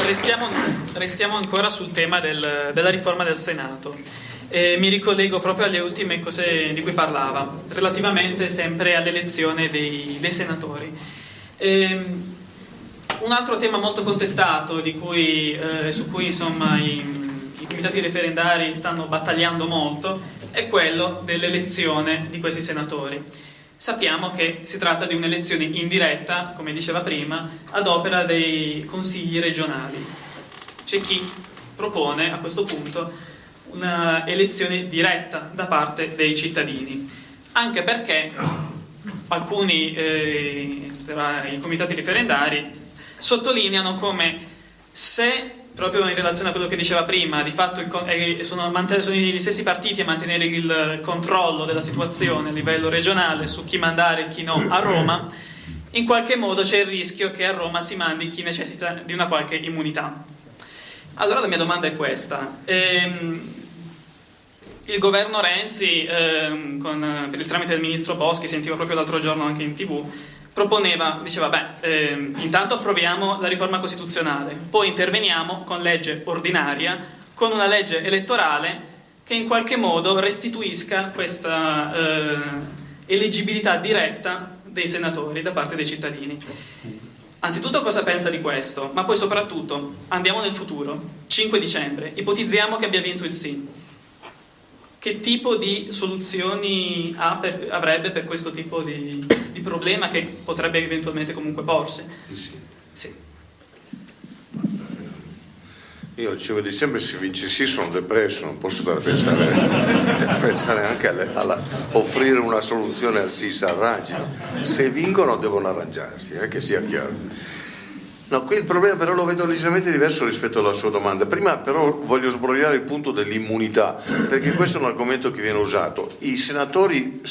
restiamo ancora sul tema della riforma del Senato. Mi ricollego proprio alle ultime cose di cui parlava, relativamente sempre all'elezione dei senatori. Un altro tema molto contestato su cui insomma i comitati referendari stanno battagliando molto è quello dell'elezione di questi senatori. Sappiamo che si tratta di un'elezione indiretta, come diceva prima, ad opera dei consigli regionali. C'è chi propone a questo punto una elezione diretta da parte dei cittadini, anche perché alcuni tra i comitati referendari sottolineano come, se proprio in relazione a quello che diceva prima, di fatto sono gli stessi partiti a mantenere il controllo della situazione a livello regionale su chi mandare e chi no a Roma, in qualche modo c'è il rischio che a Roma si mandi chi necessita di una qualche immunità. Allora la mia domanda è questa: il governo Renzi, per il tramite del ministro Boschi, sentivo proprio l'altro giorno anche in TV, diceva intanto approviamo la riforma costituzionale, poi interveniamo con legge ordinaria, con una legge elettorale che in qualche modo restituisca questa eleggibilità diretta dei senatori da parte dei cittadini. Anzitutto cosa pensa di questo? Ma poi soprattutto andiamo nel futuro, 5 dicembre, ipotizziamo che abbia vinto il sì. Che tipo di soluzioni avrebbe per questo tipo di problema che potrebbe eventualmente comunque porsi? Sì. Io il 5 dicembre se vince sì sono depresso, non posso stare a pensare anche alla offrire una soluzione al sì, si arrangino. Se vincono devono arrangiarsi, che sia chiaro. No, qui il problema però lo vedo leggermente diverso rispetto alla sua domanda. Prima però voglio sbrogliare il punto dell'immunità, perché questo è un argomento che viene usato. I senatori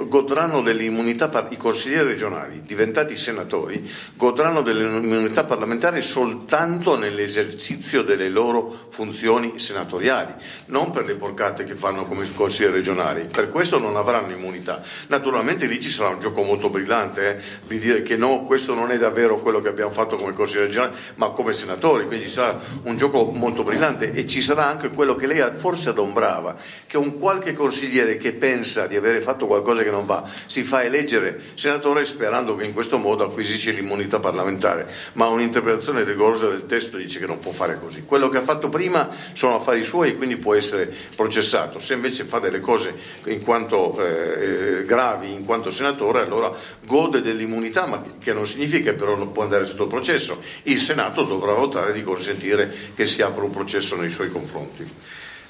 godranno dell'immunità, i consiglieri regionali diventati senatori godranno dell'immunità parlamentare soltanto nell'esercizio delle loro funzioni senatoriali, non per le porcate che fanno come consiglieri regionali. Per questo non avranno immunità. Naturalmente lì ci sarà un gioco molto brillante di dire che no, questo non è davvero quello che abbiamo fatto come consiglieri regionali, ma come senatori, quindi ci sarà un gioco molto brillante, e ci sarà anche quello che lei forse adombrava, che un qualche consigliere che pensa di avere fatto qualcosa che non va si fa eleggere senatore sperando che in questo modo acquisisce l'immunità parlamentare, ma un'interpretazione rigorosa del testo dice che non può fare così. Quello che ha fatto prima sono affari suoi e quindi può essere processato. Se invece fa delle cose in quanto gravi in quanto senatore, allora gode dell'immunità, ma che non significa che però non può andare sotto processo. Il Senato dovrà votare di consentire che si apra un processo nei suoi confronti.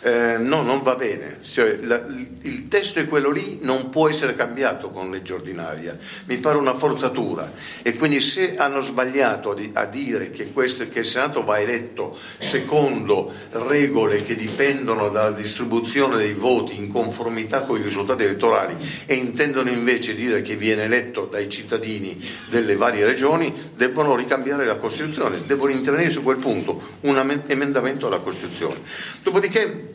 No, non va bene. Il testo è quello lì, non può essere cambiato con legge ordinaria, mi pare una forzatura, e quindi se hanno sbagliato a dire che il Senato va eletto secondo regole che dipendono dalla distribuzione dei voti in conformità con i risultati elettorali, e intendono invece dire che viene eletto dai cittadini delle varie regioni, debbono ricambiare la Costituzione, debbono intervenire su quel punto, un emendamento alla Costituzione. Dopodiché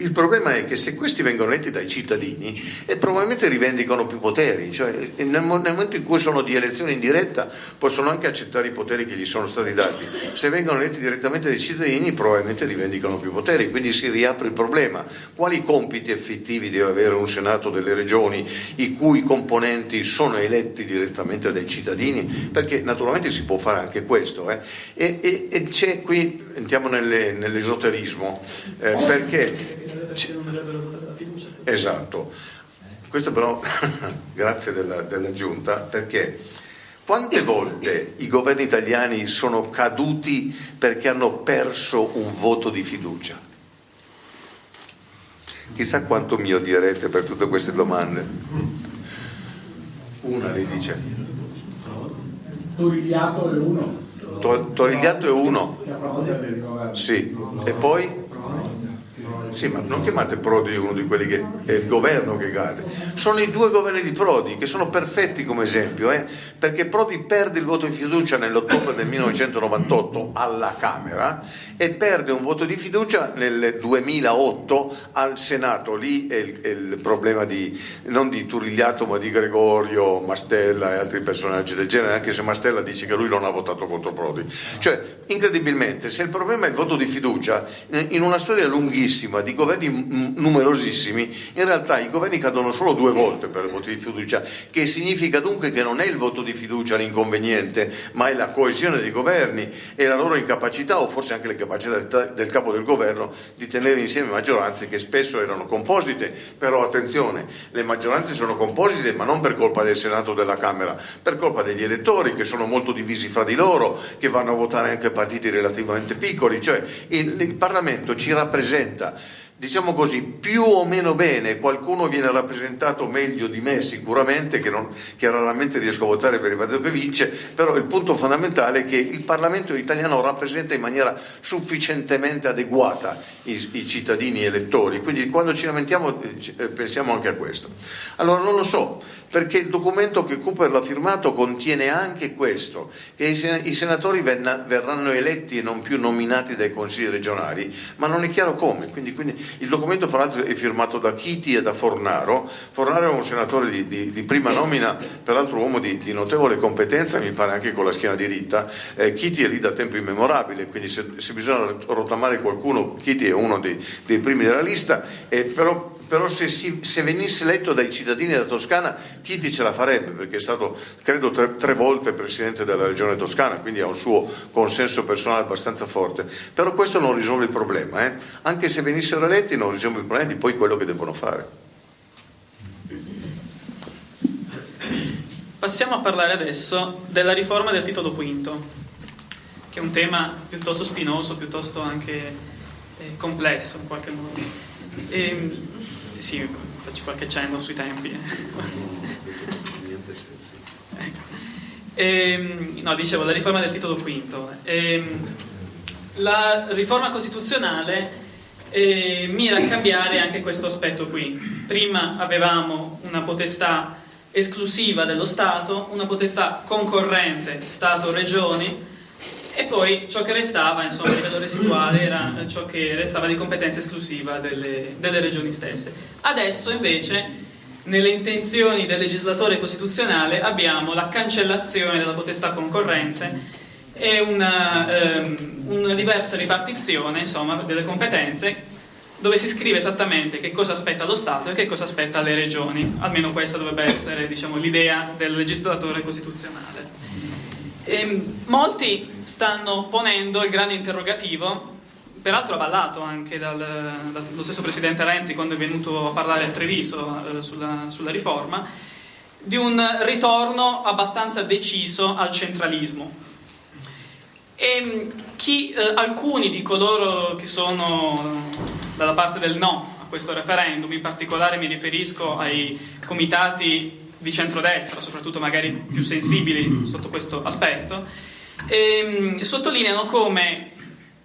il problema è che se questi vengono eletti dai cittadini probabilmente rivendicano più poteri, cioè nel momento in cui sono di elezione indiretta possono anche accettare i poteri che gli sono stati dati. Se vengono eletti direttamente dai cittadini probabilmente rivendicano più poteri, quindi si riapre il problema. Quali compiti effettivi deve avere un Senato delle regioni i cui componenti sono eletti direttamente dai cittadini? Perché naturalmente si può fare anche questo, e c'è qui, entriamo nell'esoterismo, perché esatto, questo però grazie della Giunta, perché quante volte i governi italiani sono caduti perché hanno perso un voto di fiducia? Chissà quanto mi odierete per tutte queste domande. Una lei dice Torigliato è uno. Torigliato è uno, sì, e poi Sì, ma non chiamate Prodi uno di quelli che è il governo che cade. Sono i 2 governi di Prodi che sono perfetti come esempio, perché Prodi perde il voto di fiducia nell'ottobre del 1998 alla Camera e perde un voto di fiducia nel 2008 al Senato. Lì è il problema non di Turigliatto ma di Gregorio, Mastella e altri personaggi del genere, anche se Mastella dice che lui non ha votato contro Prodi. Cioè, incredibilmente, se il problema è il voto di fiducia, in una storia lunghissima di governi numerosissimi, in realtà i governi cadono solo 2 volte per il voto di fiducia, che significa dunque che non è il voto di fiducia l'inconveniente, ma è la coesione dei governi e la loro incapacità, o forse anche l'incapacità del capo del governo di tenere insieme maggioranze che spesso erano composite. Però attenzione, le maggioranze sono composite ma non per colpa del Senato o della Camera, per colpa degli elettori che sono molto divisi fra di loro, che vanno a votare anche partiti relativamente piccoli. Cioè il Parlamento ci rappresenta, diciamo così, più o meno bene. Qualcuno viene rappresentato meglio di me sicuramente, che raramente riesco a votare per il partito che vince, però il punto fondamentale è che il Parlamento italiano rappresenta in maniera sufficientemente adeguata i cittadini elettori, quindi quando ci lamentiamo pensiamo anche a questo. Allora non lo so, perché il documento che Cooper l'ha firmato contiene anche questo, che i senatori verranno eletti e non più nominati dai consigli regionali, ma non è chiaro come. Quindi il documento fra l'altro è firmato da Chiti e da Fornaro. Fornaro è un senatore di prima nomina, peraltro uomo di notevole competenza, mi pare anche con la schiena diritta. Chiti è lì da tempo immemorabile, quindi se bisogna rottamare qualcuno, Chiti è uno dei primi della lista, però se venisse eletto dai cittadini della Toscana, Chiti ce la farebbe, perché è stato credo 3 volte presidente della regione Toscana, quindi ha un suo consenso personale abbastanza forte. Però questo non risolve il problema, anche se venissero eletti non risolve il problema di poi quello che devono fare. Passiamo a parlare adesso della riforma del titolo V, che è un tema piuttosto spinoso, piuttosto anche complesso in qualche modo. Sì, faccio qualche cenno sui tempi. No, dicevo, la riforma del titolo V. La riforma costituzionale mira a cambiare anche questo aspetto qui. Prima avevamo una potestà esclusiva dello Stato, una potestà concorrente Stato-Regioni, e poi ciò che restava, insomma, a livello residuale era ciò che restava di competenza esclusiva delle regioni stesse. Adesso invece, nelle intenzioni del legislatore costituzionale, abbiamo la cancellazione della potestà concorrente e una diversa ripartizione, insomma, delle competenze, dove si scrive esattamente che cosa aspetta lo Stato e che cosa aspetta alle regioni. Almeno questa dovrebbe essere, diciamo, l'idea del legislatore costituzionale. Molti stanno ponendo il grande interrogativo, peraltro avallato anche dallo stesso Presidente Renzi quando è venuto a parlare a Treviso sulla riforma, di un ritorno abbastanza deciso al centralismo. E alcuni di coloro che sono dalla parte del no a questo referendum, in particolare mi riferisco ai comitati di centrodestra, soprattutto magari più sensibili sotto questo aspetto, sottolineano come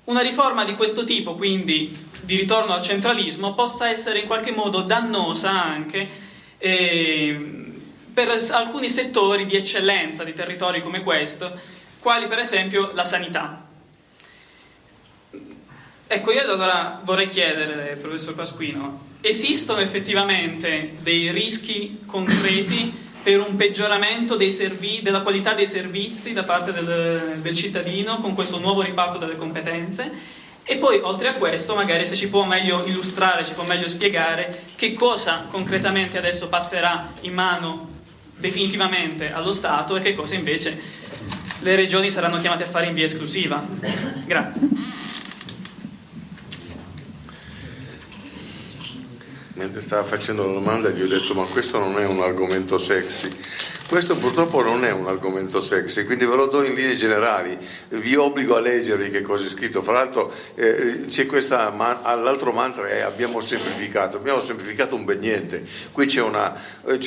una riforma di questo tipo, quindi di ritorno al centralismo, possa essere in qualche modo dannosa anche per alcuni settori di eccellenza di territori come questo, quali per esempio la sanità. Ecco, io allora vorrei chiedere, professor Pasquino, esistono effettivamente dei rischi concreti per un peggioramento della qualità dei servizi da parte del cittadino con questo nuovo riparto delle competenze? E poi, oltre a questo, magari se ci può meglio illustrare, ci può meglio spiegare che cosa concretamente adesso passerà in mano definitivamente allo Stato e che cosa invece le regioni saranno chiamate a fare in via esclusiva. Grazie. Mentre stava facendo la domanda gli ho detto: ma questo non è un argomento sexy. Questo purtroppo non è un argomento sexy, quindi ve lo do in linee generali, vi obbligo a leggervi che cosa è scritto. Fra l'altro c'è all'altro mantra è abbiamo semplificato un bel niente. Qui ci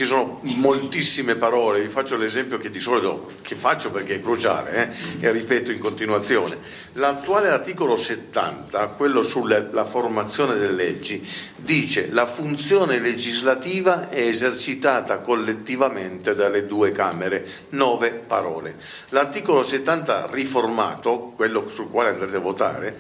sono moltissime parole, vi faccio l'esempio che di solito faccio perché è cruciale e ripeto in continuazione. L'attuale articolo 70, quello sulla formazione delle leggi, dice la funzione legislativa è esercitata collettivamente dalle due Camere, 9 parole. L'articolo 70 riformato, quello sul quale andrete a votare,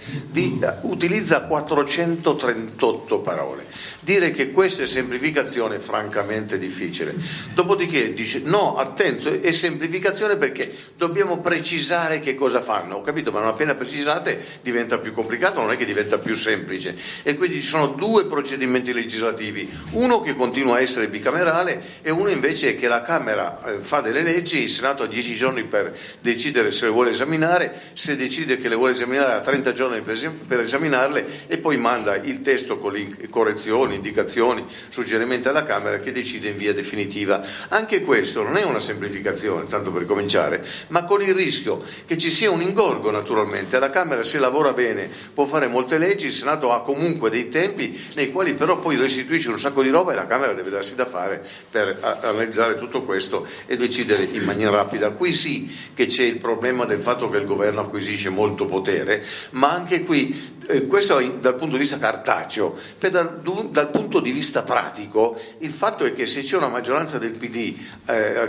utilizza 438 parole. Dire che questa è semplificazione è francamente difficile. Dopodiché dice no, attento, è semplificazione perché dobbiamo precisare che cosa fanno. Ho capito, ma non appena precisate diventa più complicato, non è che diventa più semplice. E quindi ci sono due procedimenti legislativi, uno che continua a essere bicamerale e uno invece che la Camera fa delle leggi, il Senato ha 10 giorni per decidere se le vuole esaminare, se decide che le vuole esaminare ha 30 giorni per esaminarle e poi manda il testo con le correzioni, indicazioni, suggerimenti alla Camera che decide in via definitiva. Anche questo non è una semplificazione, tanto per cominciare, ma con il rischio che ci sia un ingorgo naturalmente. La Camera, se lavora bene, può fare molte leggi, il Senato ha comunque dei tempi nei quali però poi restituisce un sacco di roba e la Camera deve darsi da fare per analizzare tutto questo e decidere in maniera rapida. Qui sì che c'è il problema del fatto che il governo acquisisce molto potere, ma anche qui questo dal punto di vista cartaceo, dal punto di vista pratico il fatto è che se c'è una maggioranza del PD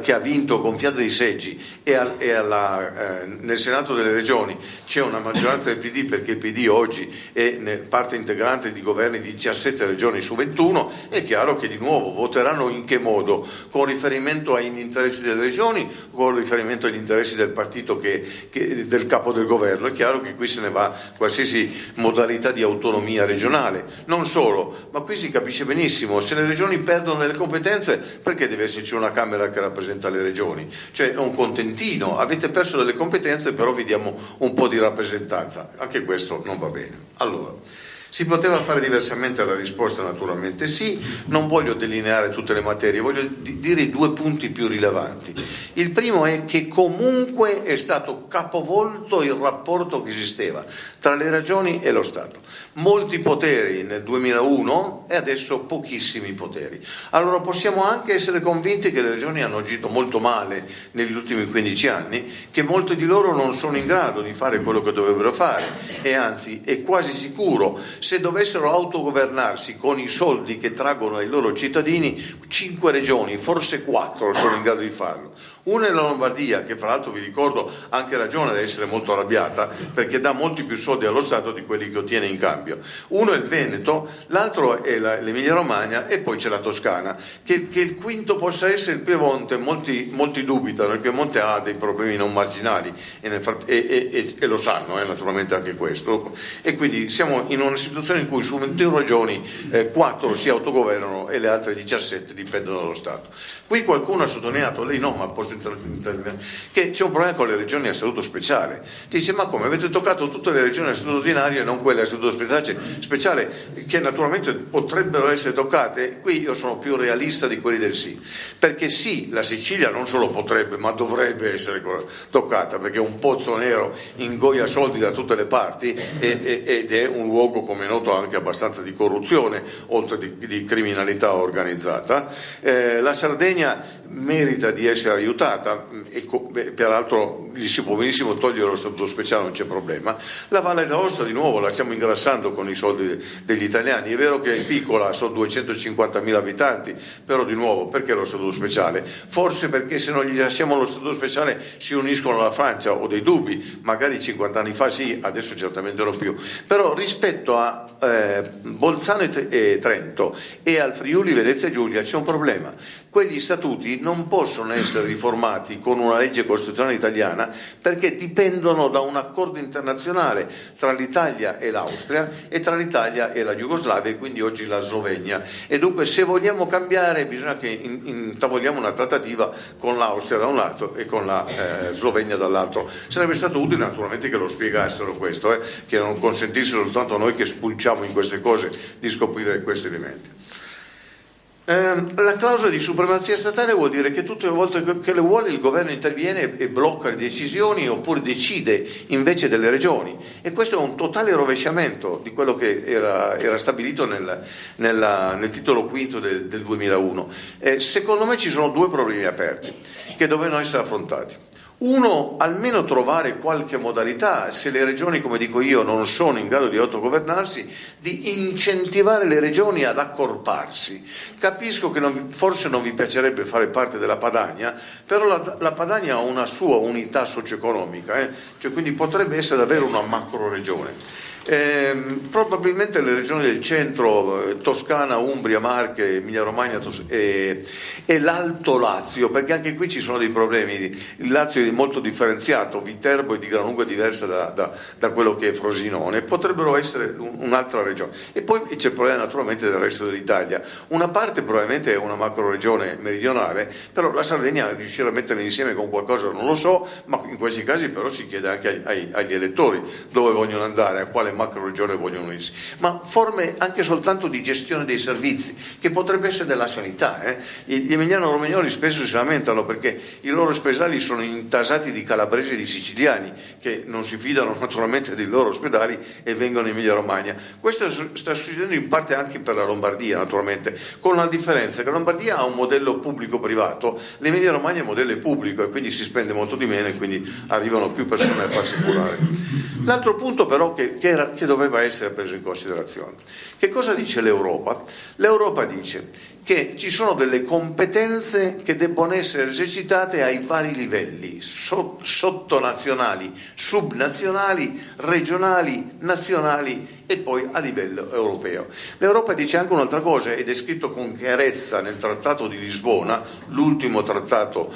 che ha vinto con fiat dei seggi nel Senato delle Regioni c'è una maggioranza del PD perché il PD oggi è parte integrante di governi di 17 regioni su 21, è chiaro che di nuovo voteranno in che modo? Con riferimento agli interessi delle regioni, con riferimento agli interessi del partito del capo del governo. È chiaro che qui se ne va qualsiasi modalità di autonomia regionale. Non solo, ma qui si capisce benissimo, se le regioni perdono delle competenze, perché deve esserci una Camera che rappresenta le regioni? Cioè è un contentino, avete perso delle competenze però vi diamo un po' di rappresentanza. Anche questo non va bene. Allora, si poteva fare diversamente? La risposta naturalmente sì. Non voglio delineare tutte le materie, voglio dire i due punti più rilevanti. Il primo è che comunque è stato capovolto il rapporto che esisteva tra le regioni e lo Stato. Molti poteri nel 2001 e adesso pochissimi poteri. Allora possiamo anche essere convinti che le regioni hanno agito molto male negli ultimi 15 anni, che molti di loro non sono in grado di fare quello che dovrebbero fare e anzi è quasi sicuro se dovessero autogovernarsi con i soldi che traggono ai loro cittadini, 5 regioni, forse 4 sono in grado di farlo. Una è la Lombardia, che fra l'altro vi ricordo ha anche ragione di essere molto arrabbiata perché dà molti più soldi allo Stato di quelli che ottiene in cambio. Uno è il Veneto, l'altro è l'Emilia Romagna e poi c'è la Toscana. Che il quinto possa essere il Piemonte, molti dubitano, il Piemonte ha dei problemi non marginali e lo sanno naturalmente anche questo, e quindi siamo in una situazione in cui su 21 regioni 4 si autogovernano e le altre 17 dipendono dallo Stato. Qui qualcuno ha sottolineato, lei no, ma posso intervenire, che c'è un problema con le regioni a statuto speciale. Dice, ma come, avete toccato tutte le regioni a statuto ordinario e non quelle a statuto speciale, che naturalmente potrebbero essere toccate? Qui io sono più realista di quelli del sì, perché sì, la Sicilia non solo potrebbe, ma dovrebbe essere toccata, perché è un pozzo nero, ingoia soldi da tutte le parti ed è un luogo, come è noto, anche abbastanza di corruzione, oltre di criminalità organizzata. La Sardegna merita di essere aiutata e peraltro gli si può benissimo togliere lo statuto speciale, non c'è problema. La Valle d'Aosta di nuovo la stiamo ingrassando con i soldi degli italiani, è vero che è piccola, sono 250.000 abitanti, però di nuovo perché lo statuto speciale? Forse perché se non gli lasciamo lo statuto speciale si uniscono alla Francia, ho dei dubbi, magari 50 anni fa sì, adesso certamente non più, però rispetto a Bolzano e Trento e al Friuli Venezia Giulia c'è un problema. Quegli statuti non possono essere riformati con una legge costituzionale italiana perché dipendono da un accordo internazionale tra l'Italia e l'Austria e tra l'Italia e la Jugoslavia e quindi oggi la Slovenia, e dunque se vogliamo cambiare bisogna che intavoliamo una trattativa con l'Austria da un lato e con la Slovenia dall'altro. Sarebbe stato utile naturalmente che lo spiegassero questo, che non consentissero soltanto a noi che spulciamo in queste cose di scoprire questi elementi. La clausola di supremazia statale vuol dire che tutte le volte che le vuole il governo interviene e blocca le decisioni oppure decide invece delle regioni, e questo è un totale rovesciamento di quello che era stabilito nel titolo quinto del 2001. Secondo me ci sono due problemi aperti che dovevano essere affrontati. Uno, almeno trovare qualche modalità, se le regioni, come dico io, non sono in grado di autogovernarsi, di incentivare le regioni ad accorparsi. Capisco che forse non vi piacerebbe fare parte della Padania, però la Padania ha una sua unità socio-economica, cioè, quindi potrebbe essere davvero una macro regione. Probabilmente le regioni del centro, Toscana, Umbria, Marche, Emilia Romagna e l'Alto Lazio, perché anche qui ci sono dei problemi. Il Lazio è molto differenziato, Viterbo è di gran lunga diversa da quello che è Frosinone, potrebbero essere un'altra regione. E poi c'è il problema naturalmente del resto dell'Italia. Una parte probabilmente è una macro regione meridionale, però la Sardegna riuscire a metterla insieme con qualcosa non lo so, ma in questi casi però si chiede anche agli elettori dove vogliono andare, a quale macro regione vogliono unirsi, ma forme anche soltanto di gestione dei servizi, che potrebbe essere della sanità. Gli emiliano-romagnoli spesso si lamentano perché i loro ospedali sono intasati di calabresi e di siciliani che non si fidano naturalmente dei loro ospedali e vengono in Emilia-Romagna. Questo sta succedendo in parte anche per la Lombardia, naturalmente, con la differenza che la Lombardia ha un modello pubblico-privato, l'Emilia-Romagna è un modello pubblico e quindi si spende molto di meno e quindi arrivano più persone a farsi curare. L'altro punto però che doveva essere preso in considerazione. Che cosa dice l'Europa? L'Europa dice che ci sono delle competenze che debbono essere esercitate ai vari livelli, sottonazionali, subnazionali, regionali, nazionali e poi a livello europeo. L'Europa dice anche un'altra cosa, ed è scritto con chiarezza nel Trattato di Lisbona, l'ultimo trattato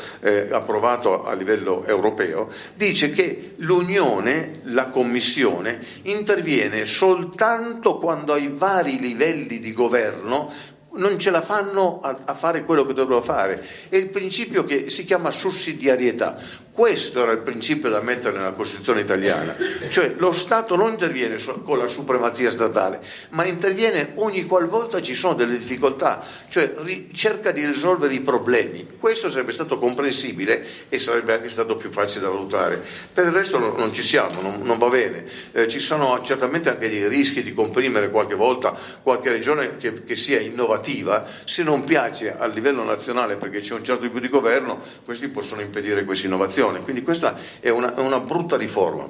approvato a livello europeo, dice che l'Unione, la Commissione, interviene soltanto quando ai vari livelli di governo non ce la fanno a fare quello che dovrebbero fare. È il principio che si chiama sussidiarietà. Questo era il principio da mettere nella Costituzione italiana, cioè lo Stato non interviene con la supremazia statale, ma interviene ogni qualvolta ci sono delle difficoltà, cioè cerca di risolvere i problemi. Questo sarebbe stato comprensibile e sarebbe anche stato più facile da valutare. Per il resto non ci siamo, non va bene. Ci sono certamente anche dei rischi di comprimere qualche volta qualche regione che sia innovativa. Se non piace a livello nazionale perché c'è un certo tipo di governo, questi possono impedire questa innovazione. Quindi questa è una brutta riforma.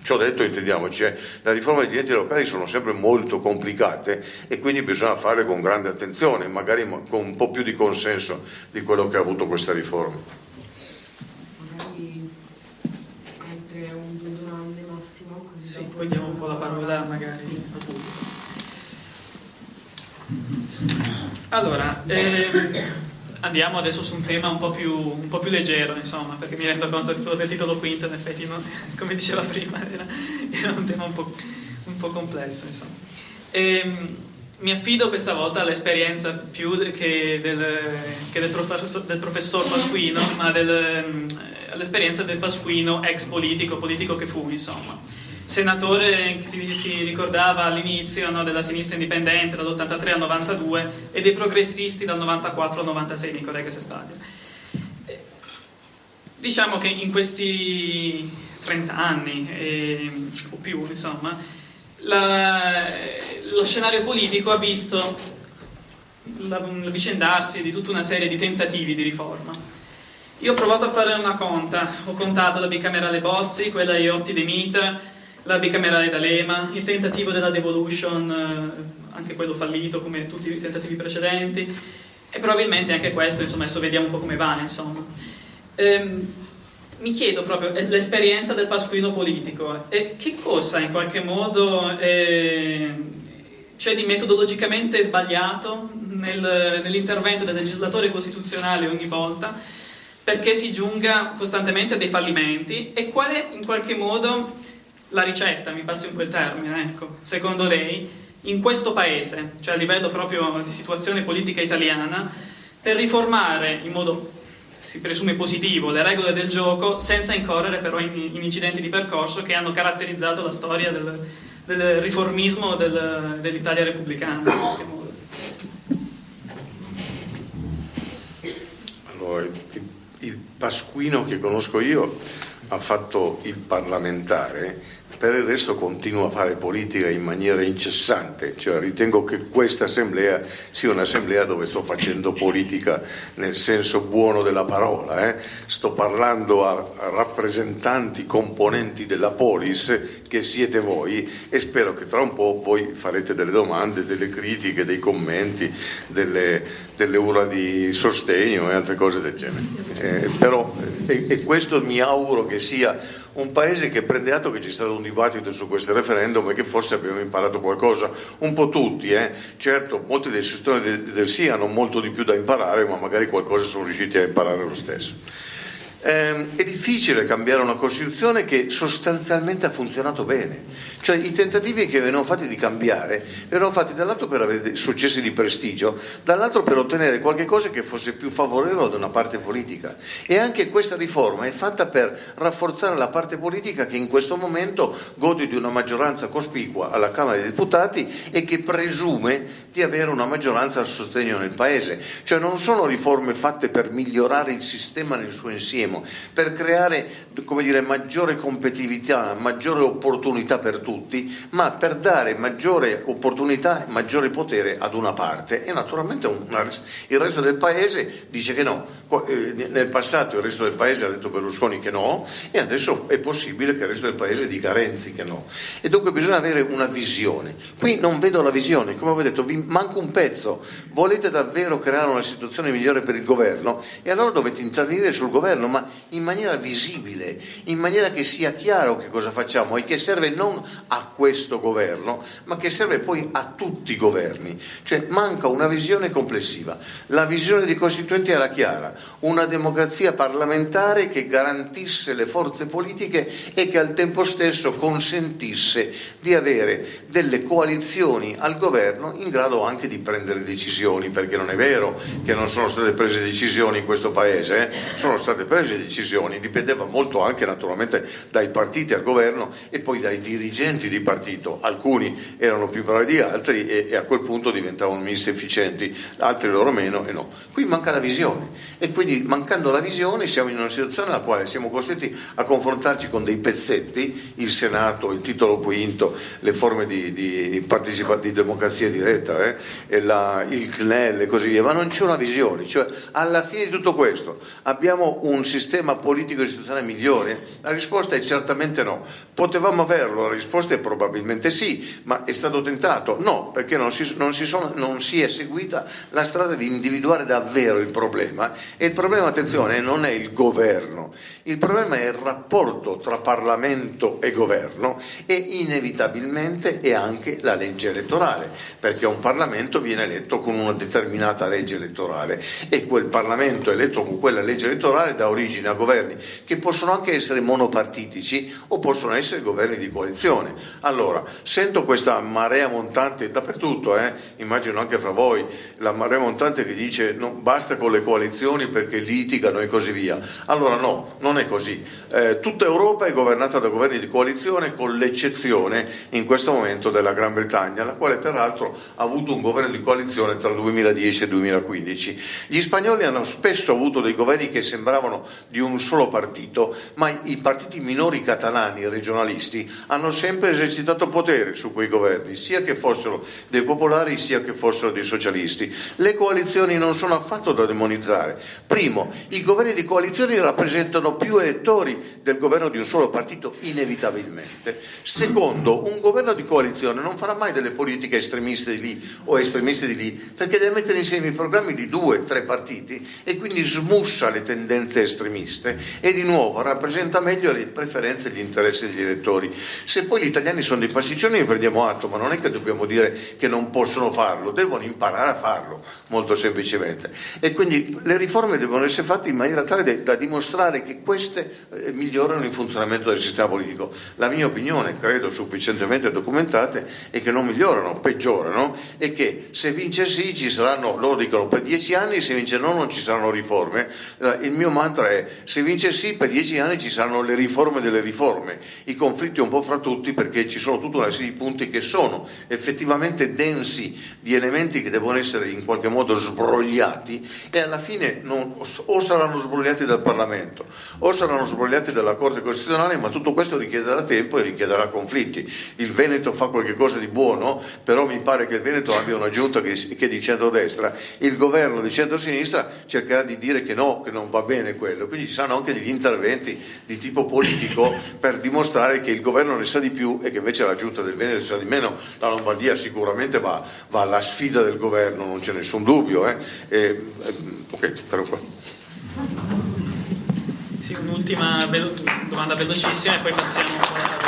Ciò detto, intendiamoci, le riforme degli enti locali sono sempre molto complicate e quindi bisogna fare con grande attenzione, magari con un po' più di consenso di quello che ha avuto questa riforma. Magari oltre un 2 domande massimo, così sì, poi diamo un po' la parola magari sì. al pubblico. Allora, andiamo adesso su un tema un po' più leggero, insomma, perché mi rendo conto che quello del titolo quinto, in effetti, come diceva prima, era un tema un po' complesso, insomma. Mi affido questa volta all'esperienza più che del professor Pasquino, ma all'esperienza del Pasquino ex politico che fu, insomma. Senatore, si ricordava all'inizio, no, della sinistra indipendente dall'83 al 92 e dei progressisti dal 94 al 96, mi corregga se sbaglio. Diciamo che in questi 30 anni o più, insomma, lo scenario politico ha visto l'avvicendarsi di tutta una serie di tentativi di riforma. Io ho provato a fare una conta, ho contato la bicamerale Bozzi, quella Iotti De Mita, la bicamerale D'Alema, il tentativo della devolution, anche quello fallito come tutti i tentativi precedenti, e probabilmente anche questo, insomma, adesso vediamo un po' come va, insomma. Mi chiedo proprio l'esperienza del Pasquino politico e che cosa in qualche modo c'è di metodologicamente sbagliato nell'intervento del legislatore costituzionale ogni volta perché si giunga costantemente a dei fallimenti, e qual è in qualche modo la ricetta, mi passi un po' il termine, ecco, secondo lei, in questo paese, cioè a livello proprio di situazione politica italiana, per riformare in modo, si presume positivo, le regole del gioco, senza incorrere però in incidenti di percorso che hanno caratterizzato la storia del riformismo dell'Italia repubblicana, in qualche modo. Allora, il Pasquino che conosco io ha fatto il parlamentare, per il resto continua a fare politica in maniera incessante, cioè ritengo che questa assemblea sia un'assemblea dove sto facendo politica nel senso buono della parola, sto parlando a rappresentanti, componenti della polis che siete voi, e spero che tra un po' voi farete delle domande, delle critiche, dei commenti, delle urla di sostegno e altre cose del genere. Però questo mi auguro che sia un paese che prende atto che c'è stato un dibattito su questo referendum e che forse abbiamo imparato qualcosa, un po' tutti, certo molti dei sostenitori del sì hanno molto di più da imparare, ma magari qualcosa sono riusciti a imparare lo stesso. È difficile cambiare una Costituzione che sostanzialmente ha funzionato bene, cioè i tentativi che venivano fatti di cambiare venivano fatti dall'altro per avere successi di prestigio, dall'altro per ottenere qualche cosa che fosse più favorevole ad una parte politica, e anche questa riforma è fatta per rafforzare la parte politica che in questo momento gode di una maggioranza cospicua alla Camera dei Deputati e che presume di avere una maggioranza a sostegno nel Paese. Cioè non sono riforme fatte per migliorare il sistema nel suo insieme, per creare, come dire, maggiore competitività, maggiore opportunità per tutti, ma per dare maggiore opportunità e maggiore potere ad una parte, e naturalmente il resto del Paese dice che no. Nel passato il resto del Paese ha detto Berlusconi che no, e adesso è possibile che il resto del Paese dica Renzi che no, e dunque bisogna avere una visione. Qui non vedo la visione, come ho detto, vi manca un pezzo. Volete davvero creare una situazione migliore per il governo, e allora dovete intervenire sul governo, ma in maniera visibile, in maniera che sia chiaro che cosa facciamo, e che serve non a questo governo, ma che serve poi a tutti i governi. Cioè manca una visione complessiva. La visione dei costituenti era chiara: una democrazia parlamentare che garantisse le forze politiche e che al tempo stesso consentisse di avere delle coalizioni al governo in grado anche di prendere decisioni, perché non è vero che non sono state prese decisioni in questo Paese, sono state prese decisioni, dipendeva molto anche naturalmente dai partiti al governo e poi dai dirigenti di partito. Alcuni erano più bravi di altri e a quel punto diventavano ministri efficienti, altri loro meno, e no. Qui manca la visione, e quindi mancando la visione siamo in una situazione nella quale siamo costretti a confrontarci con dei pezzetti, il Senato, il titolo quinto, le forme di democrazia diretta, il CNEL e così via, ma non c'è una visione. Cioè alla fine di tutto questo abbiamo un sistema politico istituzionale migliore? La risposta è certamente no. Potevamo averlo? La risposta è probabilmente sì, ma è stato tentato? No, perché non si è seguita la strada di individuare davvero il problema, e il problema, attenzione, non è il governo, il problema è il rapporto tra Parlamento e governo, e inevitabilmente è anche la legge elettorale, perché un Parlamento viene eletto con una determinata legge elettorale, e quel Parlamento eletto con quella legge elettorale dà origine a governi che possono anche essere monopartitici o possono essere governi di coalizione. Allora, sento questa marea montante dappertutto, immagino anche fra voi, la marea montante che dice no, basta con le coalizioni perché litigano e così via. Allora no, non è così. Tutta Europa è governata da governi di coalizione, con l'eccezione in questo momento della Gran Bretagna, la quale peraltro ha avuto un governo di coalizione tra 2010 e 2015. Gli spagnoli hanno spesso avuto dei governi che sembravano di un solo partito, ma i partiti minori catalani e regionalisti hanno sempre esercitato potere su quei governi, sia che fossero dei popolari sia che fossero dei socialisti. Le coalizioni non sono affatto da demonizzare. Primo, i governi di coalizione rappresentano più elettori del governo di un solo partito, inevitabilmente. Secondo, un governo di coalizione non farà mai delle politiche estremiste di lì o estremiste di lì, perché deve mettere insieme i programmi di 2-3 partiti e quindi smussa le tendenze estremiste e di nuovo rappresenta meglio le preferenze e gli interessi degli elettori. Se poi gli italiani sono dei pasticcioni ne prendiamo atto, ma non è che dobbiamo dire che non possono farlo, devono imparare a farlo, molto semplicemente. E quindi le riforme devono essere fatte in maniera tale da dimostrare che queste migliorano il funzionamento del sistema politico. La mia opinione, credo sufficientemente documentate, è che non migliorano, peggiorano, e che se vince sì ci saranno, loro dicono per 10 anni, se vince no non ci saranno riforme. Il mio mantra è è: se vince sì, per 10 anni ci saranno le riforme delle riforme, i conflitti un po' fra tutti, perché ci sono tutta una serie di punti che sono effettivamente densi di elementi che devono essere in qualche modo sbrogliati, e alla fine o saranno sbrogliati dal Parlamento o saranno sbrogliati dalla Corte Costituzionale, ma tutto questo richiederà tempo e richiederà conflitti. Il Veneto fa qualche cosa di buono, però mi pare che il Veneto abbia una giunta che è di centrodestra, il governo di centrosinistra cercherà di dire che no, che non va bene quello, quindi ci saranno anche degli interventi di tipo politico per dimostrare che il governo ne sa di più e che invece la giunta del Veneto sa di meno. La Lombardia sicuramente va alla sfida del governo, non c'è nessun dubbio. Ok, però qua. Sì, un'ultima domanda velocissima e poi passiamo